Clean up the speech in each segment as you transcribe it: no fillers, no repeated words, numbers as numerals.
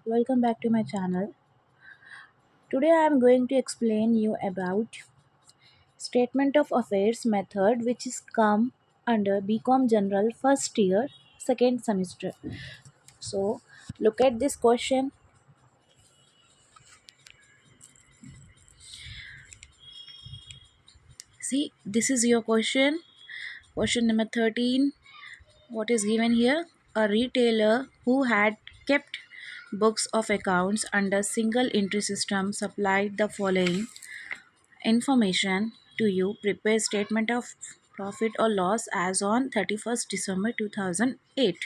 Welcome back to my channel. Today I am going to explain you about statement of affairs method which is come under BCom General first year second semester. So look at this question. See, this is your question. Question number 13. What is given here? A retailer who had kept books of accounts under single entry system supplied the following information to you. Prepare statement of profit or loss as on 31st December 2008.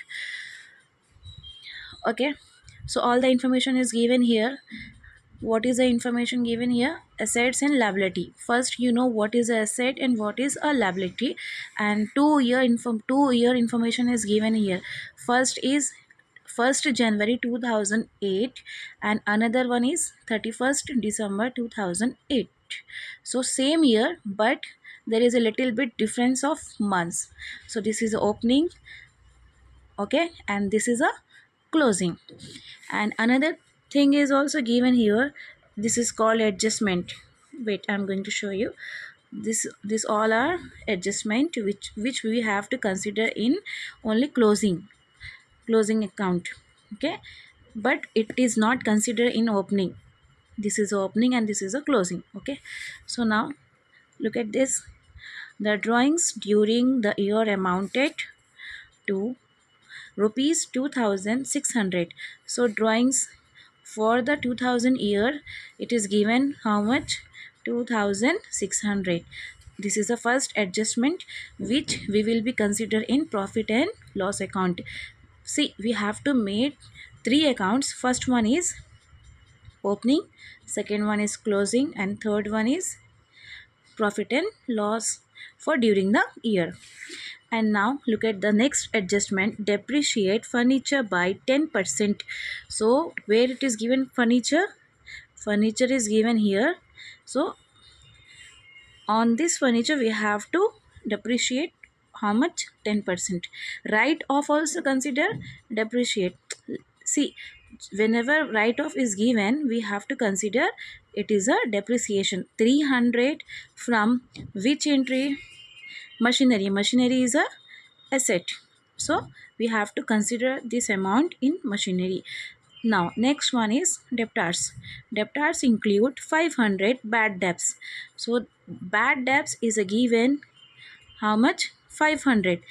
Okay, so all the information is given here. What is the information given here? Assets and liability. First, you know what is a asset and what is a liability, and 2 year information is given here. First is 1st January 2008 and another one is 31st December 2008. So same year, but there is a little bit difference of months. So this is opening, okay, and this is a closing. And another thing is also given here. This is called adjustment. Wait, I'm going to show you. This all are adjustment which we have to consider in only closing account, okay, but it is not considered in opening. This is opening and this is a closing, okay. So now look at this. The drawings during the year amounted to rupees 2600. So drawings for the 2000 year, it is given how much? 2600. This is the first adjustment which we will be considered in profit and loss account. See, we have to make three accounts. First one is opening, second one is closing, and third one is profit and loss for during the year. And now look at the next adjustment. Depreciate furniture by 10%. So where it is given furniture? Furniture is given here. So on this furniture we have to depreciate how much? 10%. Write off also consider depreciate. See, whenever write off is given, we have to consider it is a depreciation. 300 from which entry? Machinery is a asset, so we have to consider this amount in machinery. Now next one is debtors include 500 bad debts. So bad debts is a given how much? 500.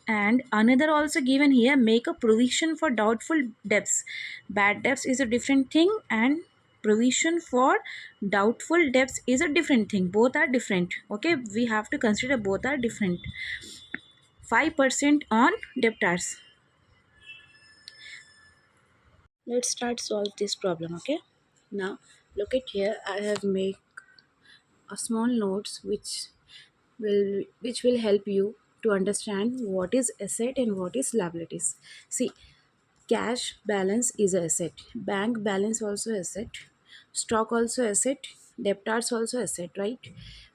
And another also given here, make a provision for doubtful debts. Bad debts is a different thing and provision for doubtful debts is a different thing. Both are different, okay, we have to consider both are different. 5% on debtors. Let's start solve this problem, okay. Now look at here. I have made a small notes which will help you to understand what is asset and what is liabilities. See, cash balance is a asset, bank balance also asset, stock also asset, debtors also asset, right?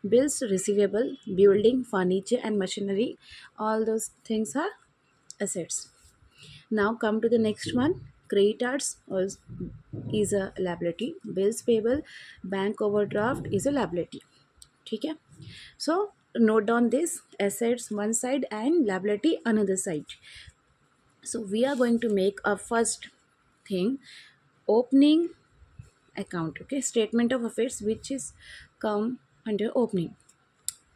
Bills receivable, building, furniture and machinery, all those things are assets. Now come to the next one. Creditors is a liability. Bills payable, bank overdraft is a liability. Okay. So note down this, assets one side and liability another side. So we are going to make a first thing, opening account. Okay, statement of affairs which is come under opening.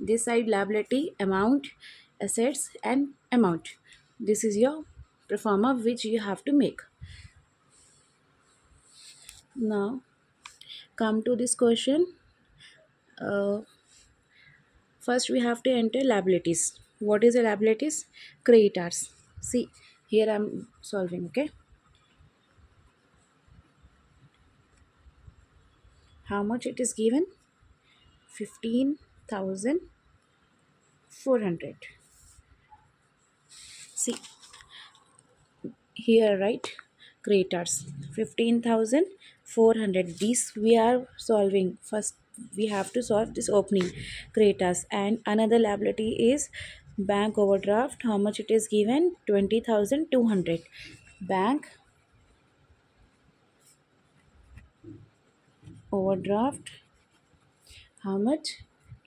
This side liability, amount, assets and amount. This is your pro forma which you have to make. Now come to this question. uh, First we have to enter liabilities. What is the liabilities? Creditors. See, here I'm solving, okay. How much it is given? 15,400. See here, right? Creditors 15,400. This we are solving. First we have to solve this opening, creditors. And another liability is bank overdraft. How much it is given? 20,200. Bank Overdraft, how much?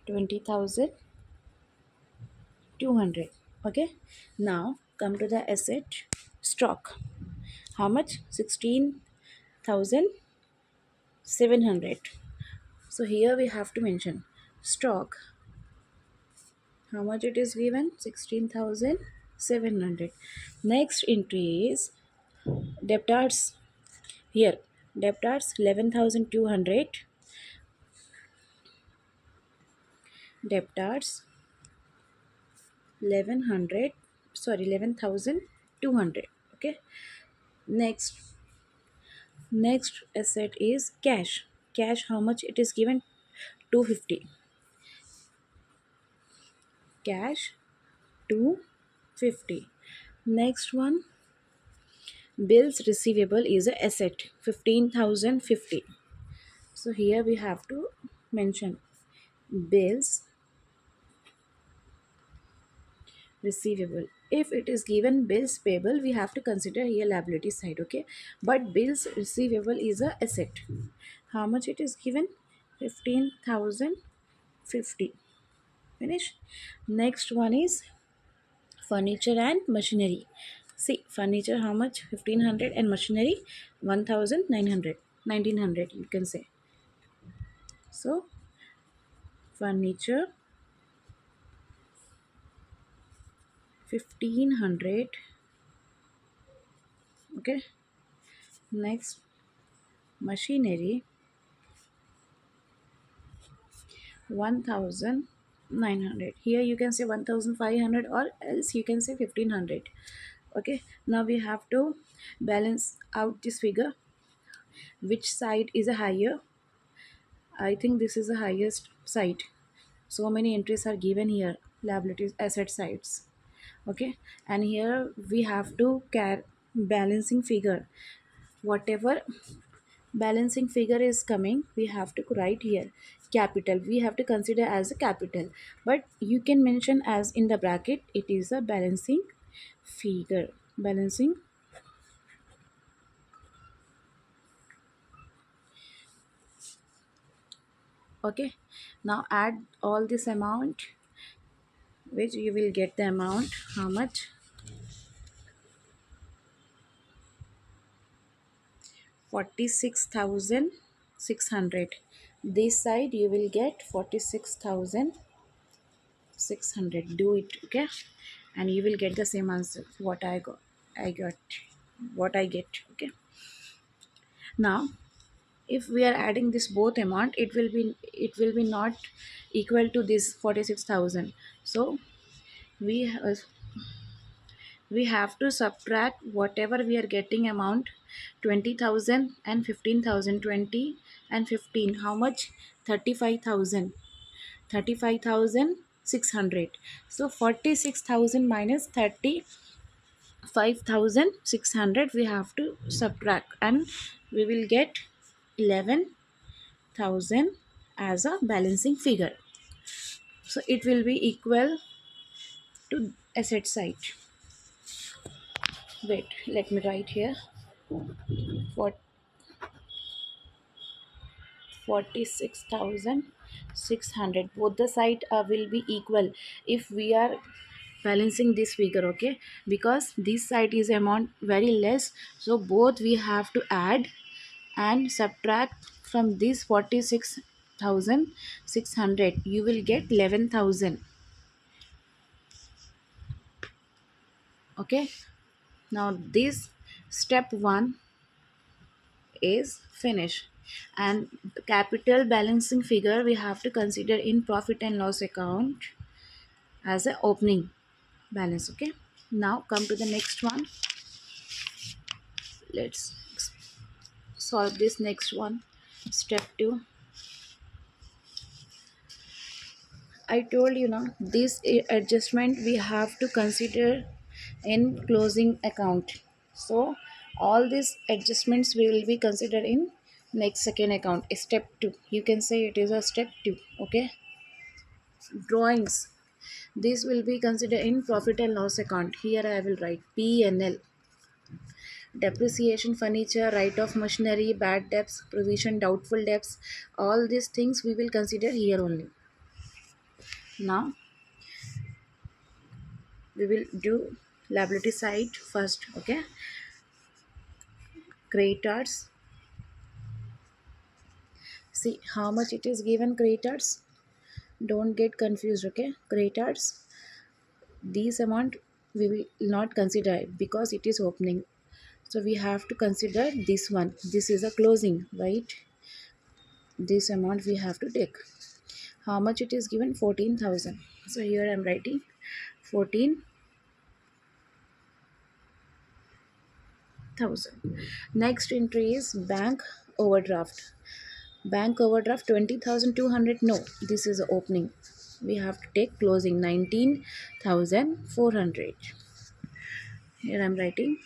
20,200. Okay. Now come to the asset. Stock, how much? 16,700. So here we have to mention stock, how much it is given? 16,700. Next entry is debtors. Here debtors 11,200. Debtors 1100, sorry, 11,200. Okay. Next asset is cash. Cash, how much it is given? 250. Cash 250. Next one, bills receivable is a asset, 15,050. So here we have to mention bills receivable. If it is given bills payable, we have to consider here liability side. Okay, but bills receivable is a asset. How much it is given? 15,050. Finish. Next one is furniture and machinery. See, furniture how much? 1,500, and machinery 1,900, 1,900 you can say. So furniture 1,500. Okay. Next, machinery 1,900. Here you can say 1,500, or else you can say 1,500. Okay. Now we have to balance out this figure. Which side is a higher? I think this is the highest side. So many entries are given here. Liabilities, asset sides. Okay. And here we have to balancing figure. Whatever balancing figure is coming, we have to write here capital, we have to consider as a capital, but you can mention as in the bracket it is a balancing figure. Balancing. Okay. Now add all this amount, which you will get the amount how much? 46,600. This side you will get 46,600. Do it. Okay. And you will get the same answer what I got what I get. Okay. Now if we are adding this both amount, it will be not equal to this 46,000. So we we have to subtract whatever we are getting amount, 20,000 and 15,000. 20 and 15, how much? 35,000. 35,600. So 46,000 minus 35,600 we have to subtract, and we will get 11,000 as a balancing figure. So it will be equal to asset side. Wait, let me write here. For 46,600, both the side will be equal if we are balancing this figure. Okay, because this side is amount very less, so both we have to add and subtract from this 46,600, you will get 11,000. Okay. Now this step 1 is finished, and the capital balancing figure we have to consider in profit and loss account as a opening balance. Okay. Now come to the next one. Let's solve this next one. Step 2. I told you now this adjustment we have to consider in closing account. So all these adjustments we will be considered in next second account. Step 2, you can say it is a step 2. Okay. Drawings, this will be considered in profit and loss account. Here I will write P&L. Depreciation, furniture, write off machinery, bad debts, provision, doubtful debts, all these things we will consider here only. Now we will do liability side first. Okay, creditors. See how much it is given creditors. Don't get confused. Okay, creditors. This amount we will not consider it because it is opening. So we have to consider this one. This is a closing, right? This amount we have to take. How much it is given? 14,000. So here I am writing 14,000. Next entry is bank overdraft. Bank overdraft 20,200. No, this is opening. We have to take closing 19,400. Here I am writing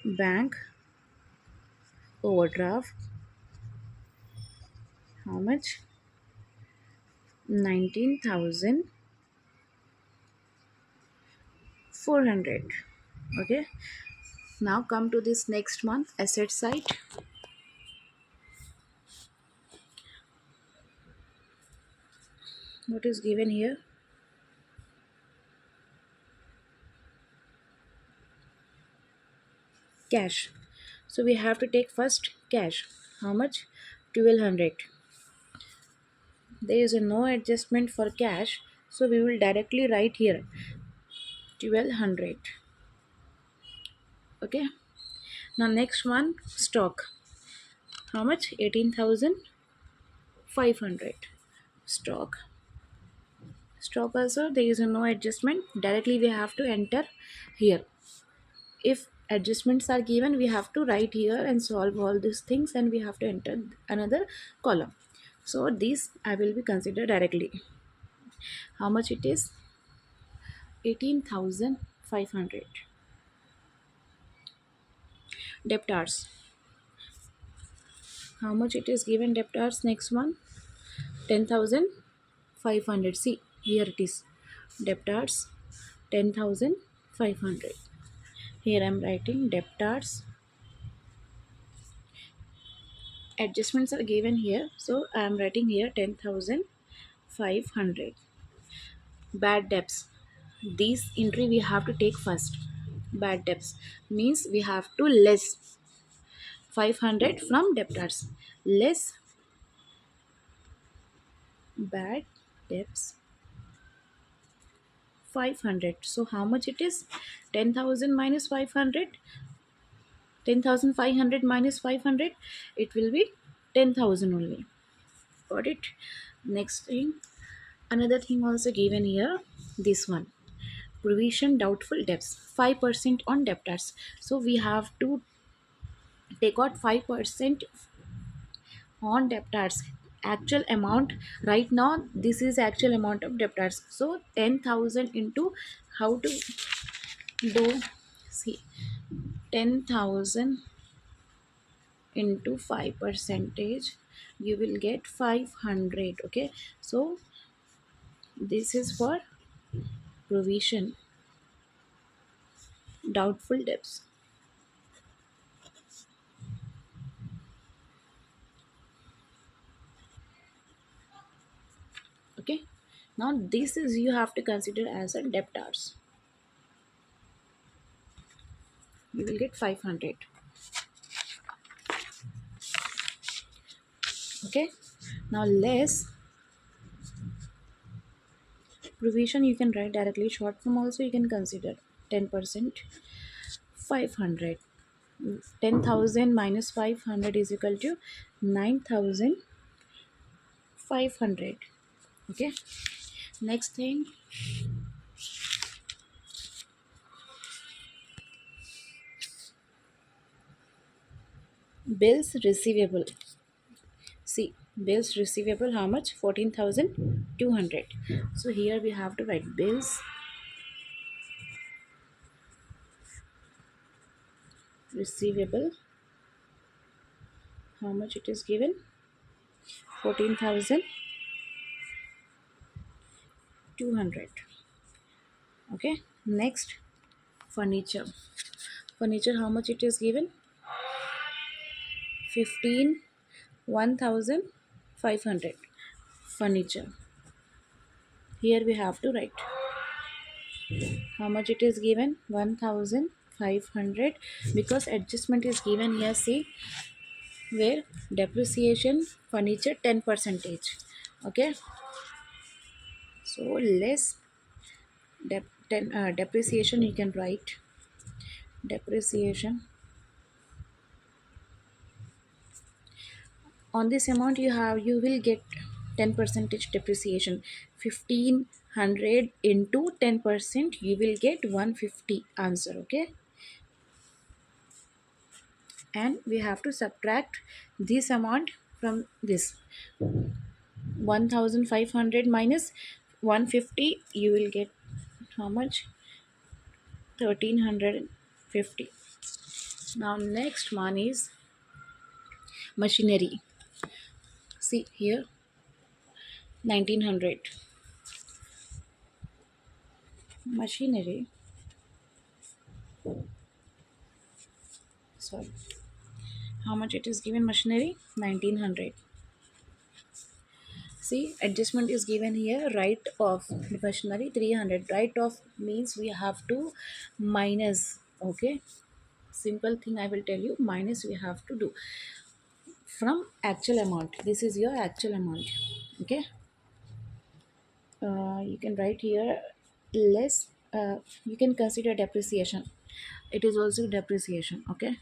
bank overdraft. How much? 19,400. Okay. Now come to this next one, asset side. What is given here? Cash. So we have to take first cash. How much? 1200. There is a no adjustment for cash, so we will directly write here 1200. Okay. Now next one, stock. How much? 18,500. Stock. Stock also there is a no adjustment. Directly we have to enter here. If adjustments are given, we have to write here and solve all these things, and we have to enter another column. So this I will be considered directly. How much it is? 18,500. Debtors. How much it is given? Debtors next one, 10,500. See here it is. Debtors 10,500. Here I am writing debtors. Adjustments are given here, so I am writing here 10,500. Bad debts. This entry we have to take first. Bad debts means we have to less 500 from debtors. Less bad debts 500. So how much it is? 10,000 minus 500. 10,500 minus 500. It will be 10,000 only. Got it? Next thing. Another thing also given here. This one. Provision doubtful debts 5% on debtors. So we have to take out 5% on debtors. Actual amount right now, this is actual amount of debtors. So 10,000 into, how to do, see, 10,000 into 5 percentage, you will get 500. Okay, so this is for provision doubtful debts. Okay, now this is you have to consider as a debtors. You will get 500. Okay, now less provision, you can write directly. Short form also you can consider 10%. 500. 10,000 minus 500 is equal to 9,500. Okay, next thing, bills receivable. See, bills receivable how much? 14,200. So here we have to write bills receivable. How much it is given? 14,200. Okay, next, furniture. Furniture how much it is given? 15 1500 furniture. Here we have to write how much it is given, 1500, because adjustment is given here. See, where depreciation furniture 10 percentage. Okay, so less 10 depreciation, you can write depreciation on this amount. You will get 10 percentage depreciation. 1500 into 10%, you will get 150 answer. Okay, and we have to subtract this amount from this. 1500 minus 150, you will get how much? 1350. Now next one is machinery. See here, 1900. Machinery, sorry, how much it is given? Machinery 1900. See, adjustment is given here. Write off machinery 300. Write off means we have to minus. Okay, simple thing I will tell you, minus we have to do from actual amount. This is your actual amount. Okay, you can write here less. You can consider depreciation, it is also depreciation. Okay,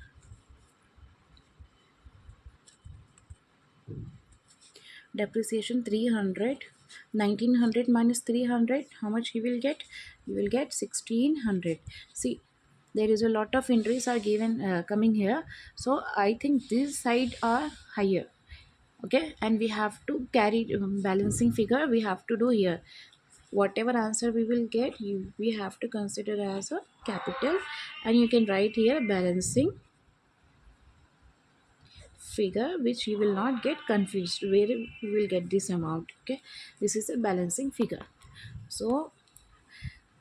depreciation 300. 1900 minus 300, how much you will get? You will get 1600. See, there is a lot of entries are given coming here, so I think this side are higher. Okay, and we have to carry balancing figure we have to do here. Whatever answer we will get, we have to consider as a capital, and you can write here balancing figure, which you will not get confused where you will get this amount. Okay, this is a balancing figure. So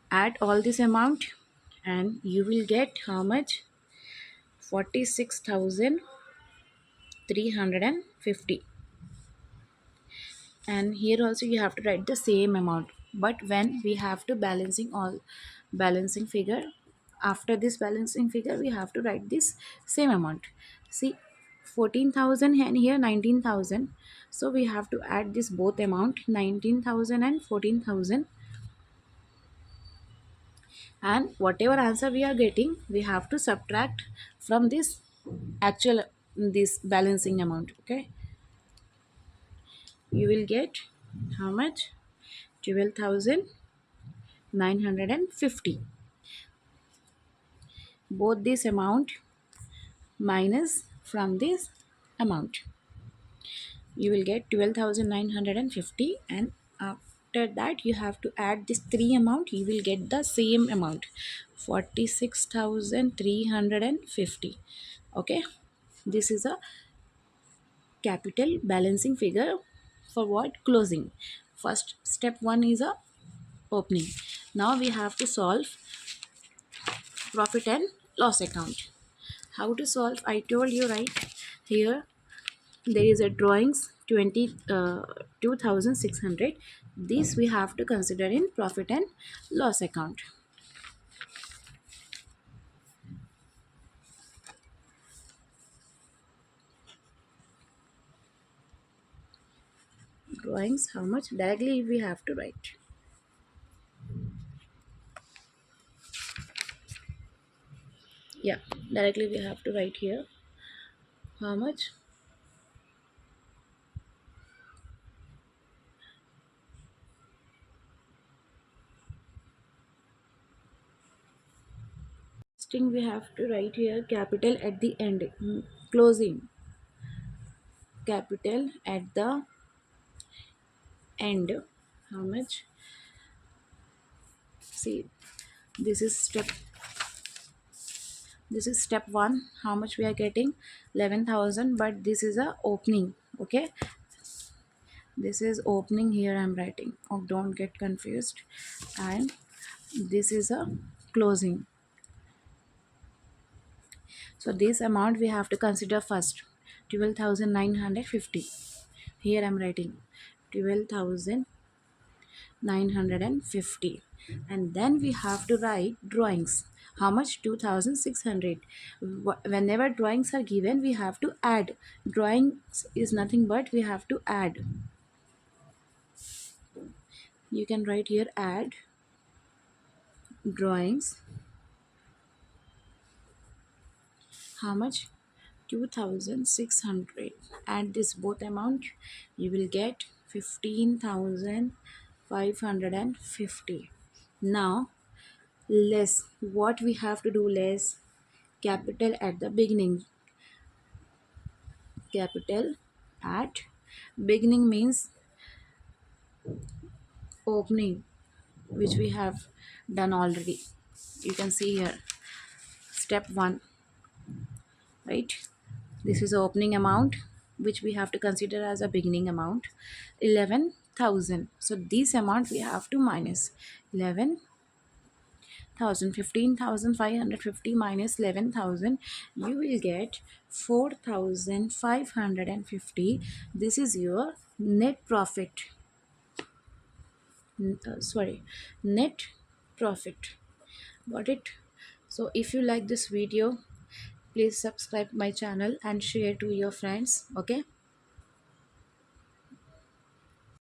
add all this amount and you will get how much? 46,350. And here also you have to write the same amount, but when we have to balancing all balancing figure, after this balancing figure we have to write this same amount. See, 14,000 and here 19,000, so we have to add this both amount, 19,000 and 14,000, and whatever answer we are getting we have to subtract from this actual this balancing amount. Okay, you will get how much? 12,950. Both this amount minus from this amount, you will get 12,950, and after that you have to add this three amount, you will get the same amount, 46,350. Okay, this is a capital balancing figure for what? Closing. First step one is a opening. Now we have to solve profit and loss account. How to solve? I told you right here. There is a drawings 22,600. This we have to consider in profit and loss account. Drawings, how much? Directly we have to write. Yeah, directly we have to write here. How much? Thing we have to write here capital at the end. Closing. Capital at the end. How much? See, this is step 1. How much we are getting? 11,000, but this is a opening. Okay, this is opening, here I'm writing. Oh, don't get confused. And this is a closing. So this amount we have to consider first. 12,950. Here I'm writing 12,950, and then we have to write drawings. How much? 2,600. Whenever drawings are given, we have to add. Drawings is nothing but we have to add. You can write here add drawings. How much? 2,600. Add this both amount, you will get 15,550. Now less, what we have to do? Less capital at the beginning. Capital at beginning means opening, which we have done already. You can see here, step 1, right? This is the opening amount, which we have to consider as a beginning amount, 11,000. So this amount we have to minus 11,000. 15,550 minus 11,000, you will get 4,550. This is your net profit. Sorry, net profit. Got it? So if you like this video, please subscribe my channel and share to your friends. Okay.